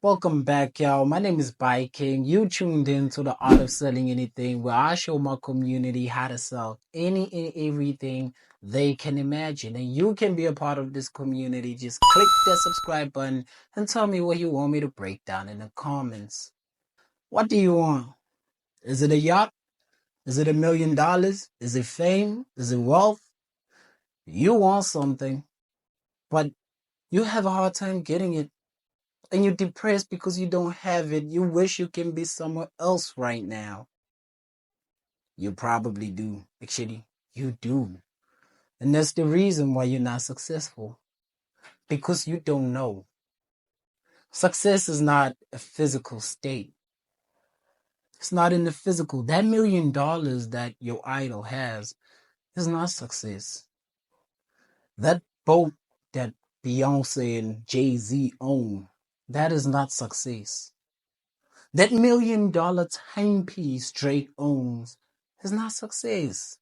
Welcome back, y'all. My name is Biking. You tuned in to the Art of Selling Anything, where I show my community how to sell any and everything they can imagine. And you can be a part of this community. Just click that subscribe button and tell me what you want me to break down in the comments. What do you want? Is it a yacht? Is it $1 million? Is it fame? Is it wealth? You want something, but you have a hard time getting it. And you're depressed because you don't have it. You wish you can be somewhere else right now. You probably do. Actually, you do. And that's the reason why you're not successful. Because you don't know. Success is not a physical state. It's not in the physical. That $1 million that your idol has is not success. That boat that Beyonce and Jay-Z own, that is not success. That $1 million timepiece Drake owns is not success.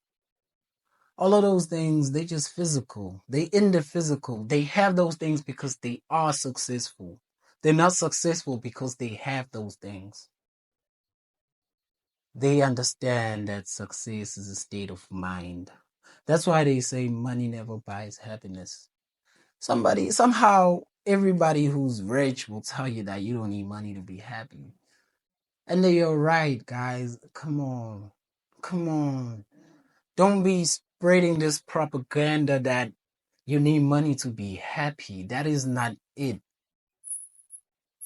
All of those things, they just physical. They in the physical. They have those things because they are successful. They're not successful because they have those things. They understand that success is a state of mind. That's why they say money never buys happiness. Somehow, everybody who's rich will tell you that you don't need money to be happy. And they are right, guys. Come on. Come on. Don't be spreading this propaganda that you need money to be happy. That is not it.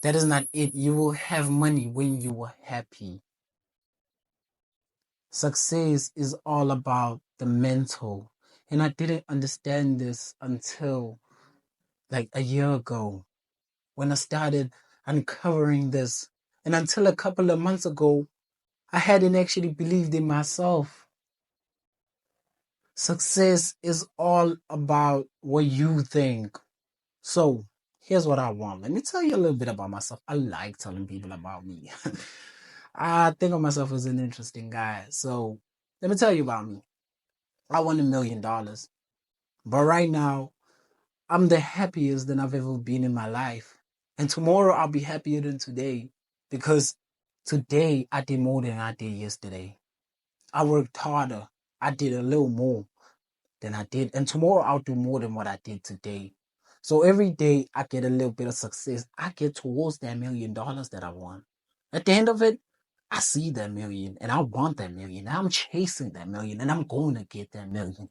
That is not it. You will have money when you are happy. Success is all about the mental. And I didn't understand this until like a year ago when I started uncovering this. And until a couple of months ago, I hadn't actually believed in myself. Success is all about what you think. So, here's what I want. Let me tell you a little bit about myself. I like telling people about me. I think of myself as an interesting guy. So, let me tell you about me. I won $1 million. But right now, I'm the happiest than I've ever been in my life. And tomorrow, I'll be happier than today. Because today, I did more than I did yesterday. I worked harder. I did a little more than I did. And tomorrow I'll do more than what I did today. So every day I get a little bit of success. I get towards that $1 million that I want. At the end of it, I see that million and I want that million. I'm chasing that million and I'm going to get that million.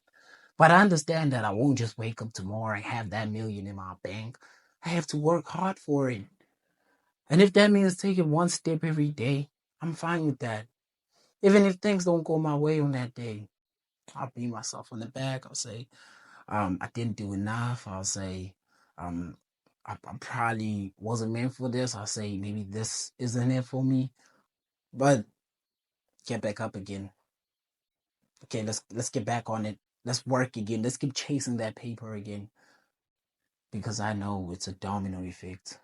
But I understand that I won't just wake up tomorrow and have that million in my bank. I have to work hard for it. And if that means taking one step every day, I'm fine with that. Even if things don't go my way on that day, I'll beat myself on the back. I'll say, I didn't do enough. I'll say, um, I probably wasn't meant for this. I'll say maybe this isn't it for me. But get back up again. Okay, let's get back on it. Let's work again. Let's keep chasing that paper again. Because I know it's a domino effect.